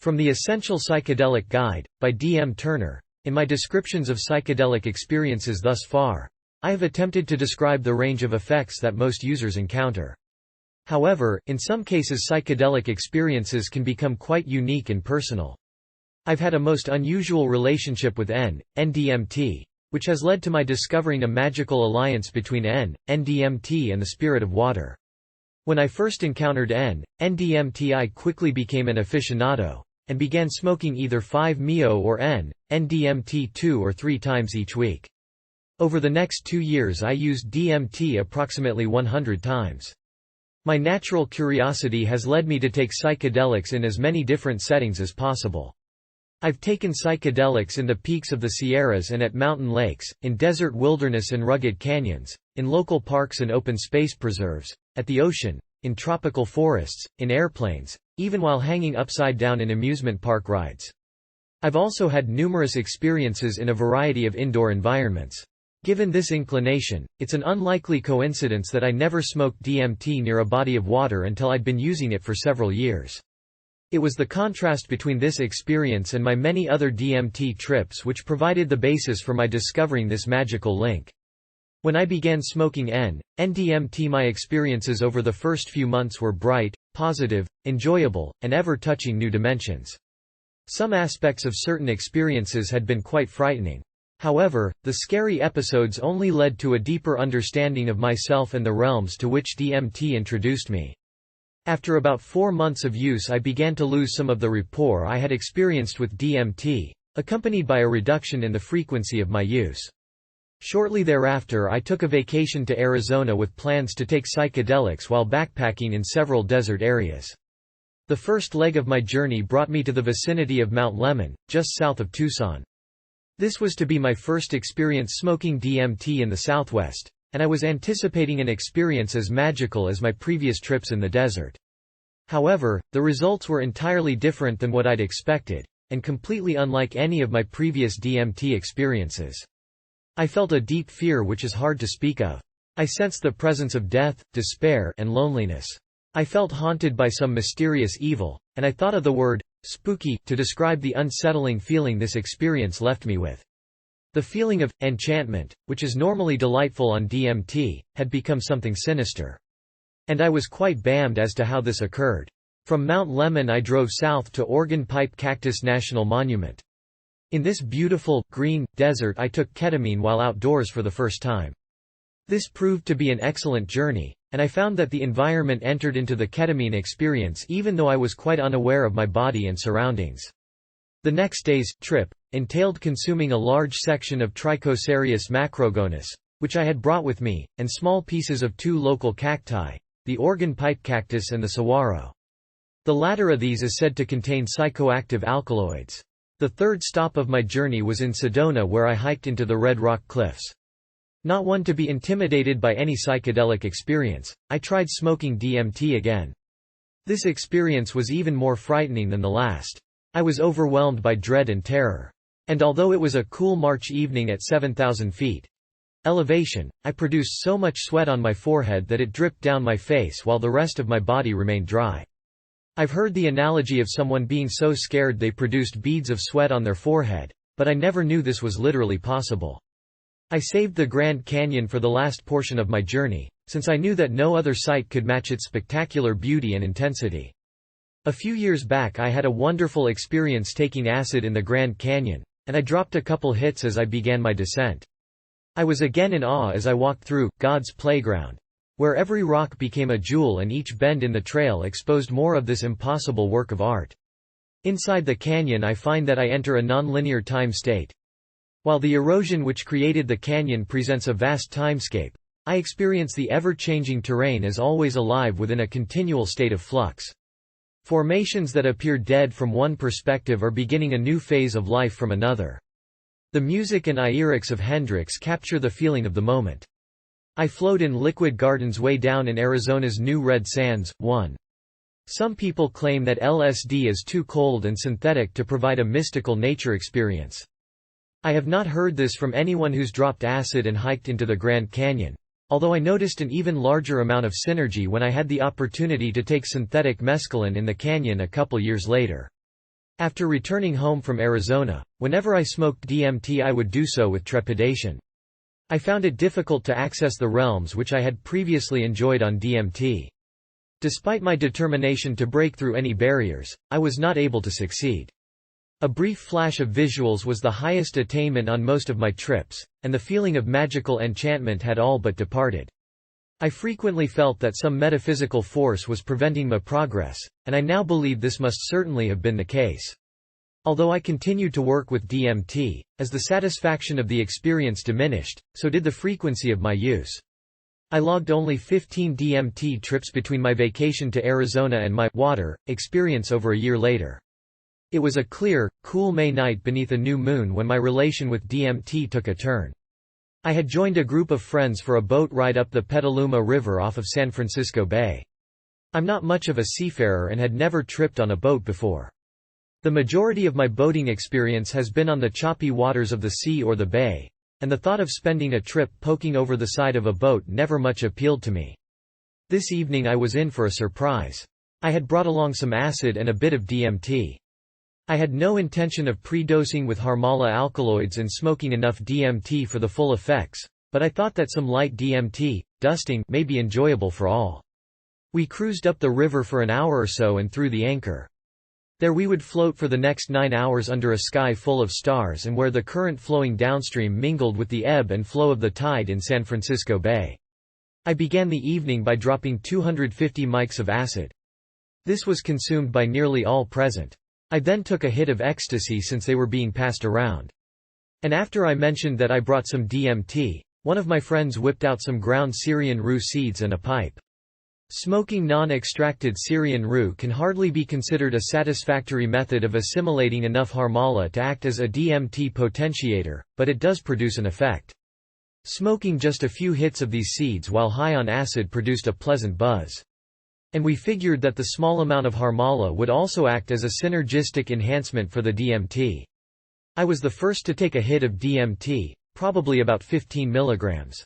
From the Essential Psychedelic Guide, by D. M. Turner, in my descriptions of psychedelic experiences thus far, I have attempted to describe the range of effects that most users encounter. However, in some cases psychedelic experiences can become quite unique and personal. I've had a most unusual relationship with NDMT, which has led to my discovering a magical alliance between NDMT and the spirit of water. When I first encountered NDMT, I quickly became an aficionado, and began smoking either 5-MeO or NDMT 2 or 3 times each week. Over the next 2 years I used DMT approximately 100 times. My natural curiosity has led me to take psychedelics in as many different settings as possible. I've taken psychedelics in the peaks of the Sierras and at mountain lakes, in desert wilderness and rugged canyons, in local parks and open space preserves, at the ocean, in tropical forests, in airplanes, even while hanging upside down in amusement park rides. I've also had numerous experiences in a variety of indoor environments. Given this inclination, it's an unlikely coincidence that I never smoked DMT near a body of water until I'd been using it for several years. It was the contrast between this experience and my many other DMT trips which provided the basis for my discovering this magical link. When I began smoking NDMT, my experiences over the first few months were bright, positive, enjoyable, and ever touching new dimensions. Some aspects of certain experiences had been quite frightening. However, the scary episodes only led to a deeper understanding of myself and the realms to which DMT introduced me. After about 4 months of use, I began to lose some of the rapport I had experienced with DMT, accompanied by a reduction in the frequency of my use. Shortly thereafter, I took a vacation to Arizona with plans to take psychedelics while backpacking in several desert areas. The first leg of my journey brought me to the vicinity of Mount Lemmon, just south of Tucson. This was to be my first experience smoking DMT in the Southwest, and I was anticipating an experience as magical as my previous trips in the desert. However, the results were entirely different than what I'd expected, and completely unlike any of my previous DMT experiences. I felt a deep fear which is hard to speak of. I sensed the presence of death, despair, and loneliness. I felt haunted by some mysterious evil, and I thought of the word spooky to describe the unsettling feeling this experience left me with. The feeling of enchantment, which is normally delightful on DMT, had become something sinister. And I was quite bummed as to how this occurred. From Mount Lemmon I drove south to Organ Pipe Cactus National Monument. In this beautiful, green, desert I took ketamine while outdoors for the first time. This proved to be an excellent journey, and I found that the environment entered into the ketamine experience even though I was quite unaware of my body and surroundings. The next day's trip entailed consuming a large section of Trichocereus macrogonus, which I had brought with me, and small pieces of 2 local cacti, the Organ Pipe Cactus and the saguaro. The latter of these is said to contain psychoactive alkaloids. The third stop of my journey was in Sedona, where I hiked into the Red Rock Cliffs. Not one to be intimidated by any psychedelic experience, I tried smoking DMT again. This experience was even more frightening than the last. I was overwhelmed by dread and terror. And although it was a cool March evening at 7,000 feet elevation, I produced so much sweat on my forehead that it dripped down my face while the rest of my body remained dry. I've heard the analogy of someone being so scared they produced beads of sweat on their forehead, but I never knew this was literally possible. I saved the Grand Canyon for the last portion of my journey, since I knew that no other sight could match its spectacular beauty and intensity. A few years back I had a wonderful experience taking acid in the Grand Canyon, and I dropped a couple hits as I began my descent. I was again in awe as I walked through God's playground, where every rock became a jewel and each bend in the trail exposed more of this impossible work of art. Inside the canyon I find that I enter a nonlinear time state. While the erosion which created the canyon presents a vast timescape, I experience the ever-changing terrain as always alive within a continual state of flux. Formations that appear dead from one perspective are beginning a new phase of life from another. The music and lyrics of Hendrix capture the feeling of the moment. I float in liquid gardens way down in Arizona's New Red Sands. 1. Some people claim that LSD is too cold and synthetic to provide a mystical nature experience. I have not heard this from anyone who's dropped acid and hiked into the Grand Canyon, although I noticed an even larger amount of synergy when I had the opportunity to take synthetic mescaline in the canyon a couple years later. After returning home from Arizona, whenever I smoked DMT I would do so with trepidation. I found it difficult to access the realms which I had previously enjoyed on DMT. Despite my determination to break through any barriers, I was not able to succeed. A brief flash of visuals was the highest attainment on most of my trips, and the feeling of magical enchantment had all but departed. I frequently felt that some metaphysical force was preventing my progress, and I now believe this must certainly have been the case. Although I continued to work with DMT, as the satisfaction of the experience diminished, so did the frequency of my use. I logged only 15 DMT trips between my vacation to Arizona and my water experience over a year later. It was a clear, cool May night beneath a new moon when my relation with DMT took a turn. I had joined a group of friends for a boat ride up the Petaluma River off of San Francisco Bay. I'm not much of a seafarer and had never tripped on a boat before. The majority of my boating experience has been on the choppy waters of the sea or the bay, and the thought of spending a trip poking over the side of a boat never much appealed to me. This evening I was in for a surprise. I had brought along some acid and a bit of DMT. I had no intention of pre-dosing with Harmala alkaloids and smoking enough DMT for the full effects, but I thought that some light DMT, dusting, may be enjoyable for all. We cruised up the river for an hour or so and threw the anchor. There we would float for the next 9 hours under a sky full of stars and where the current flowing downstream mingled with the ebb and flow of the tide in San Francisco Bay. I began the evening by dropping 250 mics of acid. This was consumed by nearly all present. I then took a hit of ecstasy since they were being passed around. And after I mentioned that I brought some DMT, one of my friends whipped out some ground Syrian rue seeds and a pipe. Smoking non-extracted Syrian rue can hardly be considered a satisfactory method of assimilating enough Harmala to act as a DMT potentiator, but it does produce an effect. Smoking just a few hits of these seeds while high on acid produced a pleasant buzz. And we figured that the small amount of Harmala would also act as a synergistic enhancement for the DMT. I was the first to take a hit of DMT, probably about 15 milligrams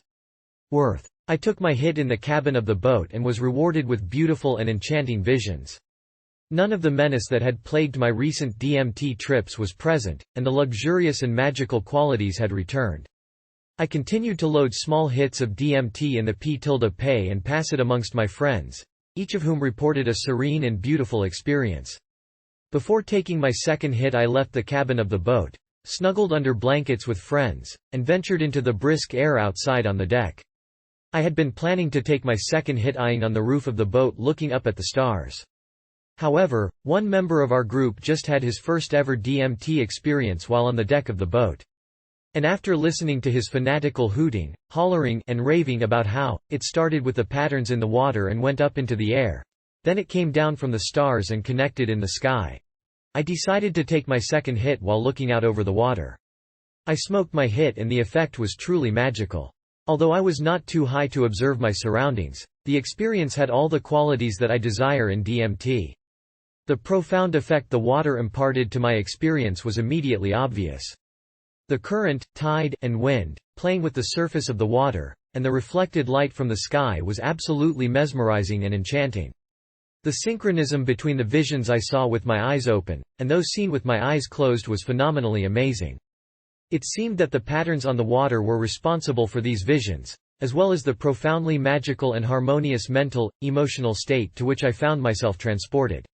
worth. I took my hit in the cabin of the boat and was rewarded with beautiful and enchanting visions. None of the menace that had plagued my recent DMT trips was present, and the luxurious and magical qualities had returned. I continued to load small hits of DMT in the P-Pay and pass it amongst my friends, each of whom reported a serene and beautiful experience. Before taking my second hit I left the cabin of the boat, snuggled under blankets with friends, and ventured into the brisk air outside on the deck. I had been planning to take my second hit lying on the roof of the boat looking up at the stars. However, one member of our group just had his first ever DMT experience while on the deck of the boat. And after listening to his fanatical hooting, hollering, and raving about how it started with the patterns in the water and went up into the air, then it came down from the stars and connected in the sky, I decided to take my second hit while looking out over the water. I smoked my hit and the effect was truly magical. Although I was not too high to observe my surroundings, the experience had all the qualities that I desire in DMT. The profound effect the water imparted to my experience was immediately obvious. The current, tide, and wind, playing with the surface of the water, and the reflected light from the sky was absolutely mesmerizing and enchanting. The synchronism between the visions I saw with my eyes open, and those seen with my eyes closed was phenomenally amazing. It seemed that the patterns on the water were responsible for these visions, as well as the profoundly magical and harmonious mental, emotional state to which I found myself transported.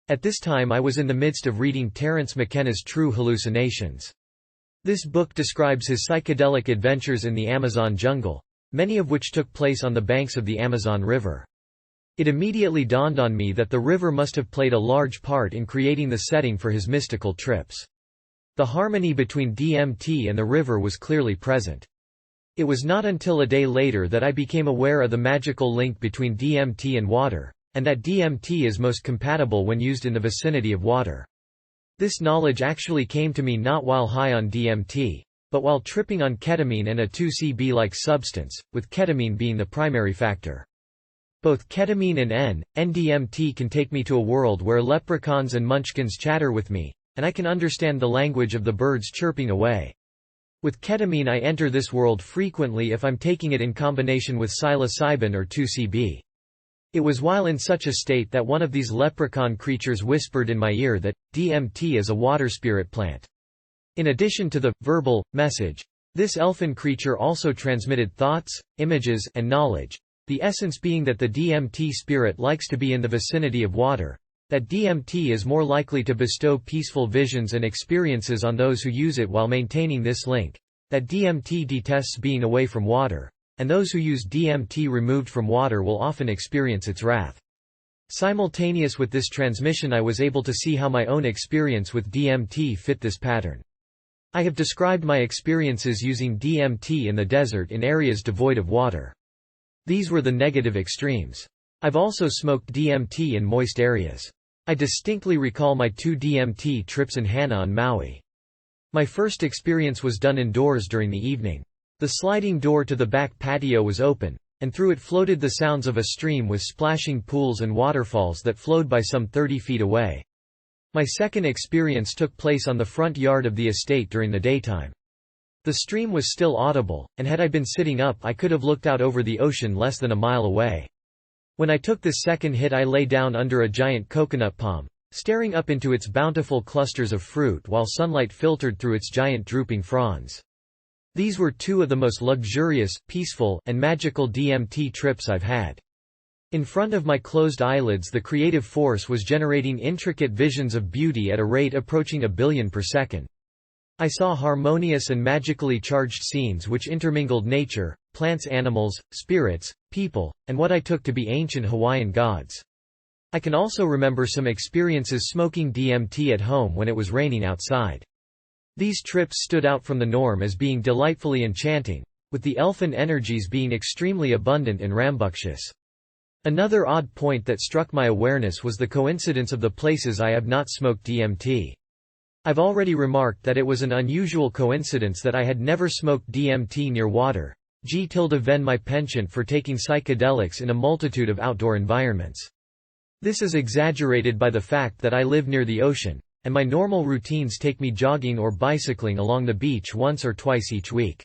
At this time I was in the midst of reading Terence McKenna's True Hallucinations. This book describes his psychedelic adventures in the Amazon jungle, many of which took place on the banks of the Amazon River. It immediately dawned on me that the river must have played a large part in creating the setting for his mystical trips. The harmony between DMT and the river was clearly present. It was not until a day later that I became aware of the magical link between DMT and water, and that DMT is most compatible when used in the vicinity of water. This knowledge actually came to me not while high on DMT, but while tripping on ketamine and a 2CB-like substance, with ketamine being the primary factor. Both ketamine and NDMT can take me to a world where leprechauns and munchkins chatter with me, and I can understand the language of the birds chirping away. With ketamine I enter this world frequently if I'm taking it in combination with psilocybin or 2CB. It was while in such a state that one of these leprechaun creatures whispered in my ear that, DMT is a water spirit plant. In addition to the verbal message, this elfin creature also transmitted thoughts, images, and knowledge, the essence being that the DMT spirit likes to be in the vicinity of water, that DMT is more likely to bestow peaceful visions and experiences on those who use it while maintaining this link, that DMT detests being away from water, and those who use DMT removed from water will often experience its wrath. Simultaneous with this transmission, I was able to see how my own experience with DMT fit this pattern. I have described my experiences using DMT in the desert in areas devoid of water. These were the negative extremes. I've also smoked DMT in moist areas. I distinctly recall my 2 DMT trips in Hana on Maui. My first experience was done indoors during the evening. The sliding door to the back patio was open, and through it floated the sounds of a stream with splashing pools and waterfalls that flowed by some 30 feet away. My second experience took place on the front yard of the estate during the daytime. The stream was still audible, and had I been sitting up I could have looked out over the ocean less than a mile away. When I took this second hit, I lay down under a giant coconut palm, staring up into its bountiful clusters of fruit while sunlight filtered through its giant drooping fronds. These were 2 of the most luxurious, peaceful, and magical DMT trips I've had. In front of my closed eyelids, the creative force was generating intricate visions of beauty at a rate approaching 1 billion per second. I saw harmonious and magically charged scenes which intermingled nature, plants, animals, spirits, people, and what I took to be ancient Hawaiian gods. I can also remember some experiences smoking DMT at home when it was raining outside. These trips stood out from the norm as being delightfully enchanting, with the elfin energies being extremely abundant and rambunctious. Another odd point that struck my awareness was the coincidence of the places I have not smoked DMT. I've already remarked that it was an unusual coincidence that I had never smoked DMT near water, g-ven my penchant for taking psychedelics in a multitude of outdoor environments. This is exaggerated by the fact that I live near the ocean, and my normal routines take me jogging or bicycling along the beach once or twice each week.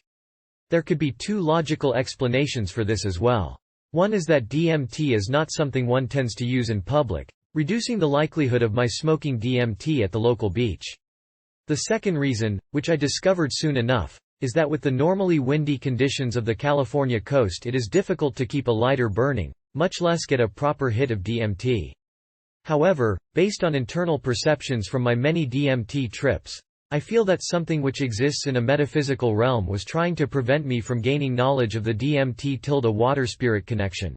There could be 2 logical explanations for this as well. One is that DMT is not something one tends to use in public, reducing the likelihood of my smoking DMT at the local beach. The second reason, which I discovered soon enough, is that with the normally windy conditions of the California coast it is difficult to keep a lighter burning, much less get a proper hit of DMT. However, based on internal perceptions from my many DMT trips, I feel that something which exists in a metaphysical realm was trying to prevent me from gaining knowledge of the DMT-water spirit connection.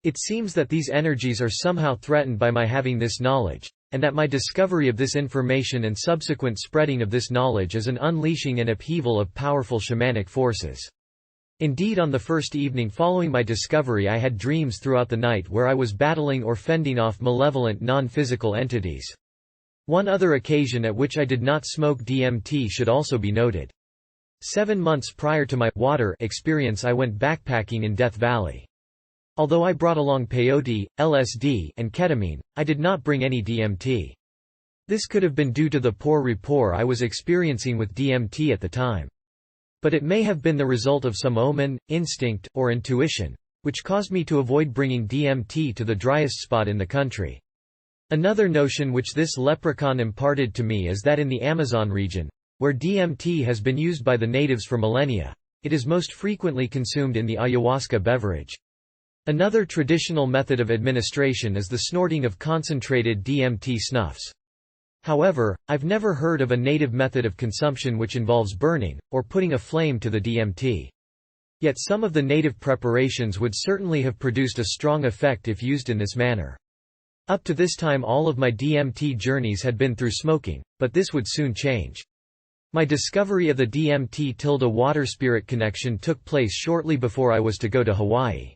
It seems that these energies are somehow threatened by my having this knowledge, and that my discovery of this information and subsequent spreading of this knowledge is an unleashing and upheaval of powerful shamanic forces. Indeed, on the first evening following my discovery I had dreams throughout the night where I was battling or fending off malevolent non-physical entities. One other occasion at which I did not smoke DMT should also be noted. 7 months prior to my water experience I went backpacking in Death Valley. Although I brought along peyote, LSD, and ketamine, I did not bring any DMT. This could have been due to the poor rapport I was experiencing with DMT at the time. But it may have been the result of some omen, instinct, or intuition, which caused me to avoid bringing DMT to the driest spot in the country. Another notion which this leprechaun imparted to me is that in the Amazon region, where DMT has been used by the natives for millennia, it is most frequently consumed in the ayahuasca beverage. Another traditional method of administration is the snorting of concentrated DMT snuffs. However, I've never heard of a native method of consumption which involves burning, or putting a flame to the DMT. Yet some of the native preparations would certainly have produced a strong effect if used in this manner. Up to this time all of my DMT journeys had been through smoking, but this would soon change. My discovery of the DMT-water spirit connection took place shortly before I was to go to Hawaii.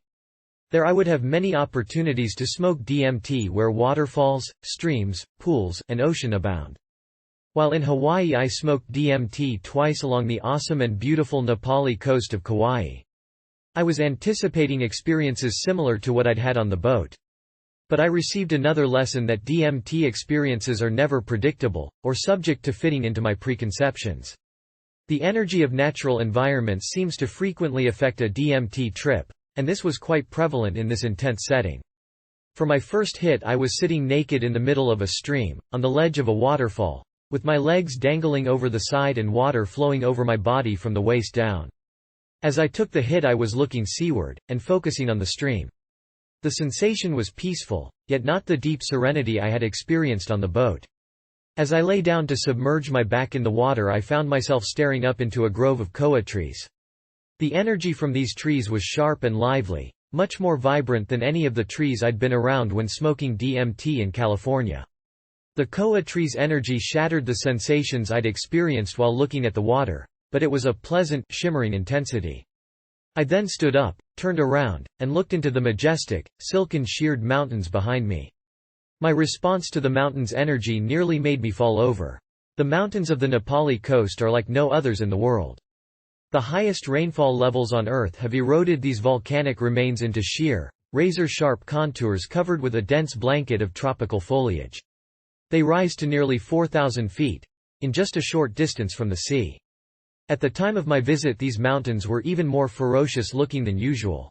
There I would have many opportunities to smoke DMT where waterfalls, streams, pools, and ocean abound. While in Hawaii I smoked DMT twice along the awesome and beautiful Nepali coast of Kauai. I was anticipating experiences similar to what I'd had on the boat. But I received another lesson that DMT experiences are never predictable, or subject to fitting into my preconceptions. The energy of natural environments seems to frequently affect a DMT trip, and this was quite prevalent in this intense setting. For my first hit I was sitting naked in the middle of a stream, on the ledge of a waterfall, with my legs dangling over the side and water flowing over my body from the waist down. As I took the hit I was looking seaward, and focusing on the stream. The sensation was peaceful, yet not the deep serenity I had experienced on the boat. As I lay down to submerge my back in the water I found myself staring up into a grove of koa trees. The energy from these trees was sharp and lively, much more vibrant than any of the trees I'd been around when smoking DMT in California. The koa trees' energy shattered the sensations I'd experienced while looking at the water, but it was a pleasant, shimmering intensity. I then stood up, turned around, and looked into the majestic, silken-sheared mountains behind me. My response to the mountains' energy nearly made me fall over. The mountains of the Nepali coast are like no others in the world. The highest rainfall levels on Earth have eroded these volcanic remains into sheer, razor-sharp contours covered with a dense blanket of tropical foliage. They rise to nearly 4,000 feet, in just a short distance from the sea. At the time of my visit these mountains were even more ferocious-looking than usual.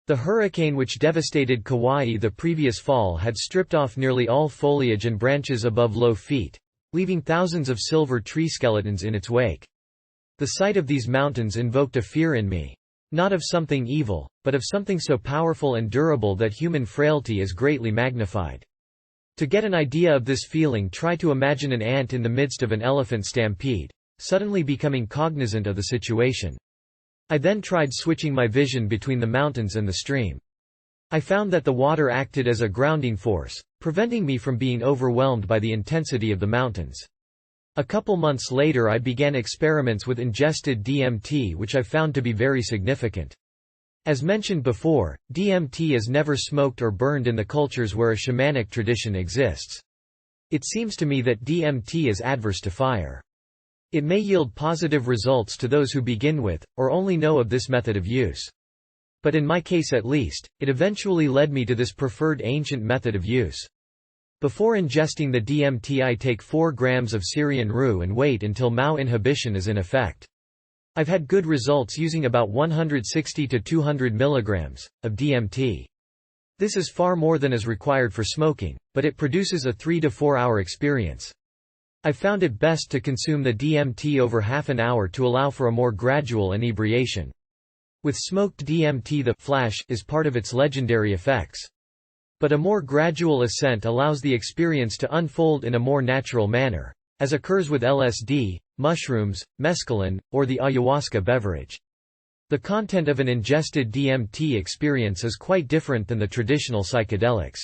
The hurricane which devastated Kauai the previous fall had stripped off nearly all foliage and branches above low feet, leaving thousands of silver tree skeletons in its wake. The sight of these mountains invoked a fear in me. Not of something evil, but of something so powerful and durable that human frailty is greatly magnified. To get an idea of this feeling, try to imagine an ant in the midst of an elephant stampede, suddenly becoming cognizant of the situation. I then tried switching my vision between the mountains and the stream. I found that the water acted as a grounding force, preventing me from being overwhelmed by the intensity of the mountains. A couple months later I began experiments with ingested DMT which I found to be very significant. As mentioned before, DMT is never smoked or burned in the cultures where a shamanic tradition exists. It seems to me that DMT is adverse to fire. It may yield positive results to those who begin with, or only know of this method of use. But in my case at least, it eventually led me to this preferred ancient method of use. Before ingesting the DMT I take 4 grams of Syrian rue and wait until MAO inhibition is in effect. I've had good results using about 160 to 200 milligrams of DMT. This is far more than is required for smoking, but it produces a 3 to 4 hour experience. I found it best to consume the DMT over half an hour to allow for a more gradual inebriation. With smoked DMT the flash is part of its legendary effects. But a more gradual ascent allows the experience to unfold in a more natural manner, as occurs with LSD, mushrooms, mescaline, or the ayahuasca beverage. The content of an ingested DMT experience is quite different than the traditional psychedelics.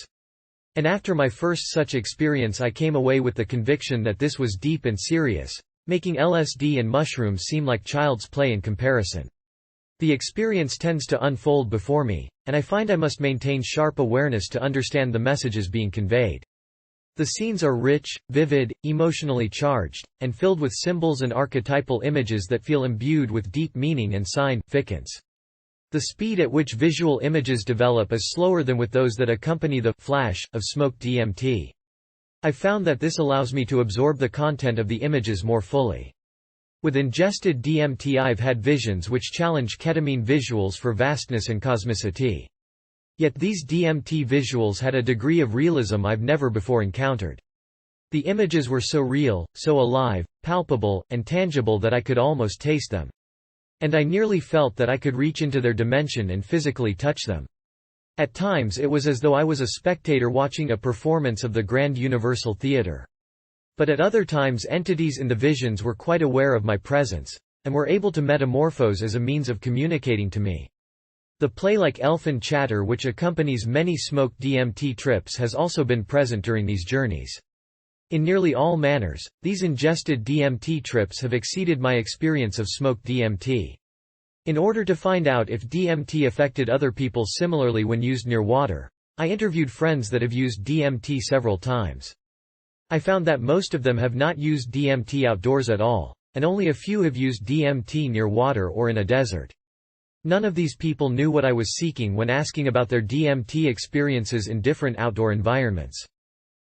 And after my first such experience I came away with the conviction that this was deep and serious, making LSD and mushrooms seem like child's play in comparison. The experience tends to unfold before me, and I find I must maintain sharp awareness to understand the messages being conveyed. The scenes are rich, vivid, emotionally charged, and filled with symbols and archetypal images that feel imbued with deep meaning and significance. The speed at which visual images develop is slower than with those that accompany the flash of smoked DMT. I found that this allows me to absorb the content of the images more fully. With ingested DMT I've had visions which challenge ketamine visuals for vastness and cosmicity. Yet these DMT visuals had a degree of realism I've never before encountered. The images were so real, so alive, palpable, and tangible that I could almost taste them. And I nearly felt that I could reach into their dimension and physically touch them. At times it was as though I was a spectator watching a performance of the Grand Universal Theatre. But at other times entities in the visions were quite aware of my presence, and were able to metamorphose as a means of communicating to me. The play-like elfin chatter which accompanies many smoked DMT trips has also been present during these journeys. In nearly all manners, these ingested DMT trips have exceeded my experience of smoked DMT. In order to find out if DMT affected other people similarly when used near water, I interviewed friends that have used DMT several times. I found that most of them have not used DMT outdoors at all, and only a few have used DMT near water or in a desert. None of these people knew what I was seeking when asking about their DMT experiences in different outdoor environments.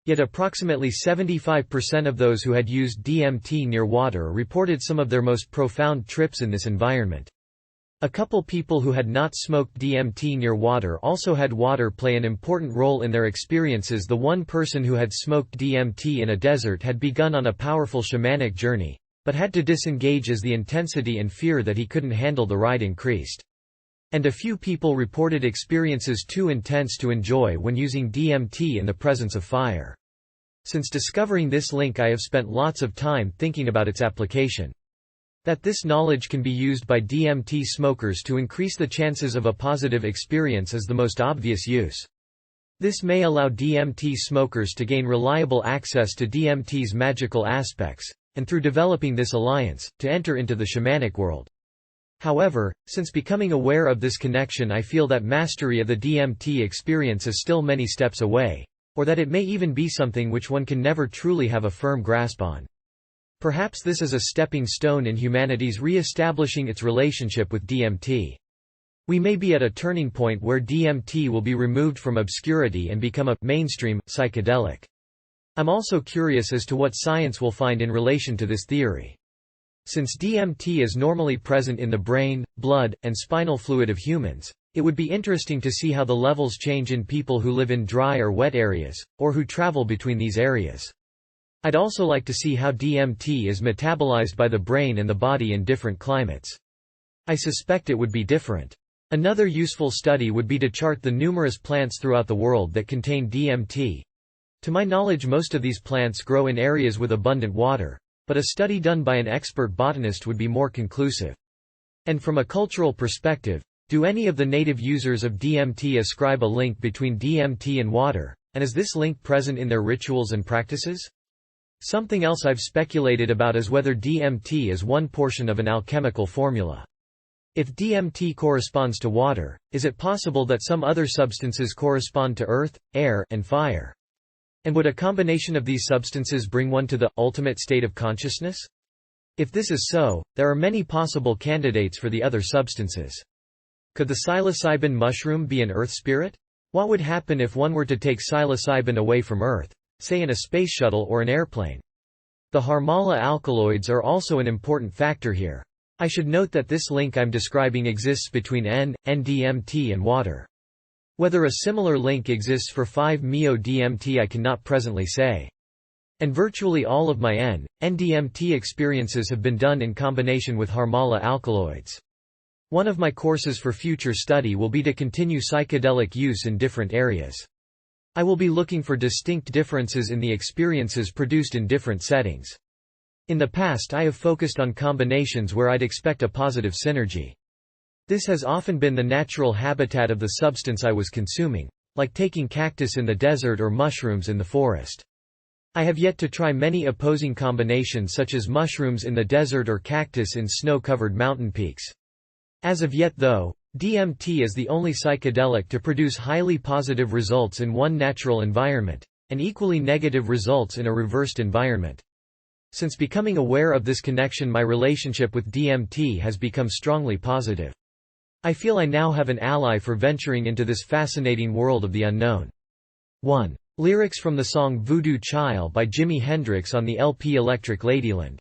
Yet approximately 75% of those who had used DMT near water reported some of their most profound trips in this environment. A couple people who had not smoked DMT near water also had water play an important role in their experiences. The one person who had smoked DMT in a desert had begun on a powerful shamanic journey, but had to disengage as the intensity and fear that he couldn't handle the ride increased. And a few people reported experiences too intense to enjoy when using DMT in the presence of fire. Since discovering this link, I have spent lots of time thinking about its application. That this knowledge can be used by DMT smokers to increase the chances of a positive experience is the most obvious use. This may allow DMT smokers to gain reliable access to DMT's magical aspects, and through developing this alliance, to enter into the shamanic world. However, since becoming aware of this connection, I feel that mastery of the DMT experience is still many steps away, or that it may even be something which one can never truly have a firm grasp on. Perhaps this is a stepping stone in humanity's re-establishing its relationship with DMT. We may be at a turning point where DMT will be removed from obscurity and become a mainstream psychedelic. I'm also curious as to what science will find in relation to this theory. Since DMT is normally present in the brain, blood, and spinal fluid of humans, it would be interesting to see how the levels change in people who live in dry or wet areas, or who travel between these areas. I'd also like to see how DMT is metabolized by the brain and the body in different climates. I suspect it would be different. Another useful study would be to chart the numerous plants throughout the world that contain DMT. To my knowledge, most of these plants grow in areas with abundant water, but a study done by an expert botanist would be more conclusive. And from a cultural perspective, do any of the native users of DMT ascribe a link between DMT and water, and is this link present in their rituals and practices? Something else I've speculated about is whether DMT is one portion of an alchemical formula. If DMT corresponds to water, is it possible that some other substances correspond to earth, air, and fire? And would a combination of these substances bring one to the ultimate state of consciousness? If this is so, there are many possible candidates for the other substances. Could the psilocybin mushroom be an earth spirit? What would happen if one were to take psilocybin away from Earth, say in a space shuttle or an airplane? The Harmala alkaloids are also an important factor here. I should note that this link I'm describing exists between N-DMT and water. Whether a similar link exists for 5-MeO-DMT I cannot presently say. And virtually all of my N-DMT experiences have been done in combination with Harmala alkaloids. One of my courses for future study will be to continue psychedelic use in different areas. I will be looking for distinct differences in the experiences produced in different settings. In the past I have focused on combinations where I'd expect a positive synergy. This has often been the natural habitat of the substance I was consuming, like taking cactus in the desert or mushrooms in the forest. I have yet to try many opposing combinations such as mushrooms in the desert or cactus in snow-covered mountain peaks. As of yet though, DMT is the only psychedelic to produce highly positive results in one natural environment, and equally negative results in a reversed environment. Since becoming aware of this connection, my relationship with DMT has become strongly positive. I feel I now have an ally for venturing into this fascinating world of the unknown. 1. Lyrics from the song Voodoo Child by Jimi Hendrix on the LP Electric Ladyland.